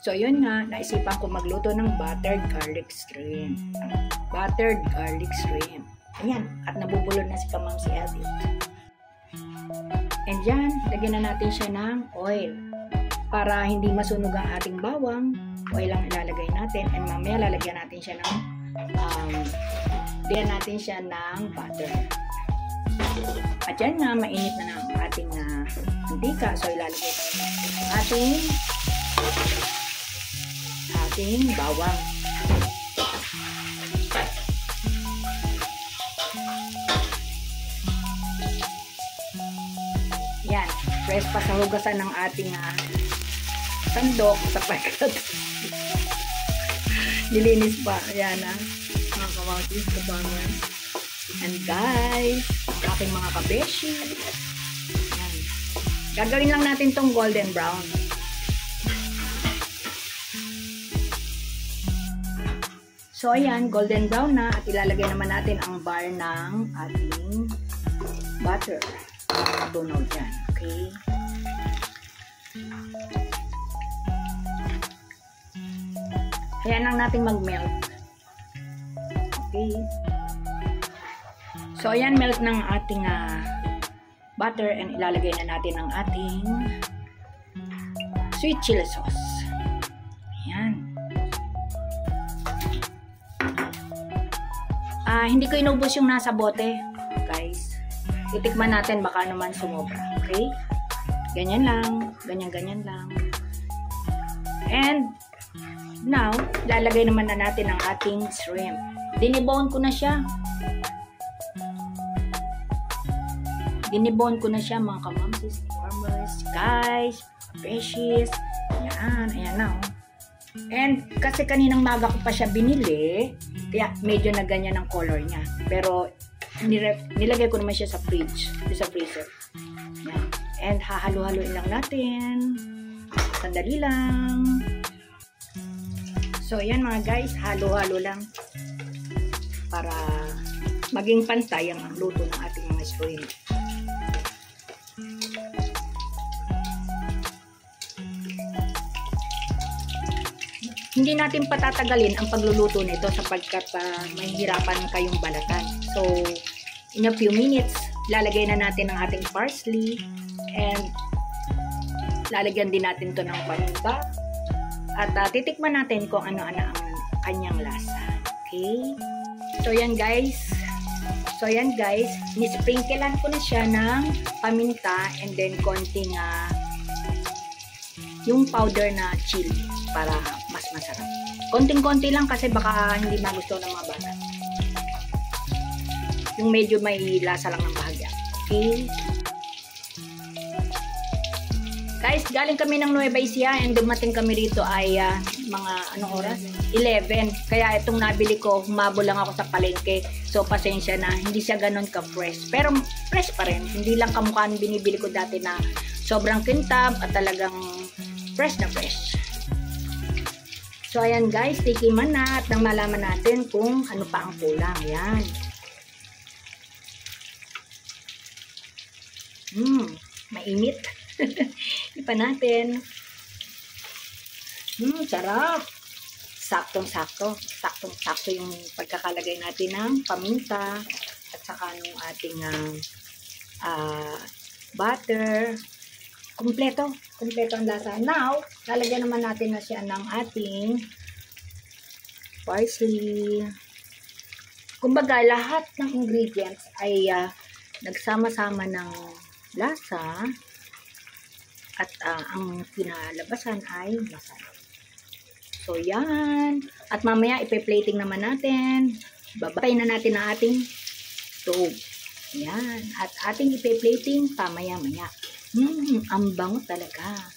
So, yun nga, naisipan ko magluto ng buttered garlic shrimp. Buttered garlic shrimp. Ayan, at nabubulol na si Kamang si Edith. And yan, lagyan na natin siya ng oil. Para hindi masunog ang ating bawang, oil lang ilalagay natin. And mamaya lalagyan natin siya ng butter. At yan nga, mainit na ng ating mantika. So, ilalagay tayo ng ating bawang. Yan, press pa sa hugasan ng ating sandok sapagkat nilinis pa. Ayan mga kamangkis, kabangers. And guys, aking mga kabeshi. Yan. Gagawin lang natin tong golden brown. So, ayan, golden brown na at ilalagay naman natin ang bar ng ating butter. Tunaw dyan, okay? Ayan lang natin mag-melt. Okay? So, ayan, melt ng ating butter and ilalagay na natin ang ating sweet chili sauce. Ayan. Hindi ko inubos yung nasa bote, guys. Titikman natin, baka naman sumobra. Okay? Ganyan lang. Ganyan lang. And, now, lalagay naman na natin ang ating shrimp. Dinibone ko na siya. Mga kamamsis, farmers, guys, precious. Ayan, ayan na. And, kasi kaninang maga ko pa siya binili, kaya medyo na ganyan ang color niya. Pero, nilagay ko naman siya sa fridge, sa freezer. Yan. And, hahalo-haloin lang natin. Sandali lang. So, yan mga guys, halo-halo lang. Para maging pantay ang luto ng ating mga shrimp. Hindi natin patatagalin ang pagluluto nito sapagkat mahihirapan kayong balatan. So, in a few minutes, lalagay na natin ang ating parsley and lalagyan din natin to ng paminta at titikman natin kung ano-ano ang kanyang lasa. Okay? So, yan guys. Nisprinklean ko na siya ng paminta and then konting yung powder na chili para mas masarap. Konting-konti lang kasi baka hindi magustuhan ng mga bata. Yung medyo may lasa lang ng bahagya. Okay? Guys, galing kami ng Nueva Ecija and dumating kami rito ay mga anong oras? 11. Kaya itong nabili ko, humabol lang ako sa palengke. So, pasensya na. Hindi siya ganun ka-fresh. Pero, fresh pa rin. Hindi lang kamukhaan binibili ko dati na sobrang kintab at talagang fresh na fresh. So, ayan guys, tikiman na at nang malaman natin kung ano pa ang kulang. Ayan. Mainit. Ipa natin. Sarap. Saktong-sakto. Saktong-sakto yung pagkakalagay natin ng paminta at saka nung ating butter. Kompleto ang lasa. Now, lalagyan naman natin na siya ng ating parsley. Kumbaga, lahat ng ingredients ay nagsama-sama ng lasa at ang kinalabasan ay masarap. So, yan. At mamaya, ipe-plating naman natin. Bababay na natin ang ating stove. Yan. At ating ipe-plating pamaya-maya. Ang bango talaga.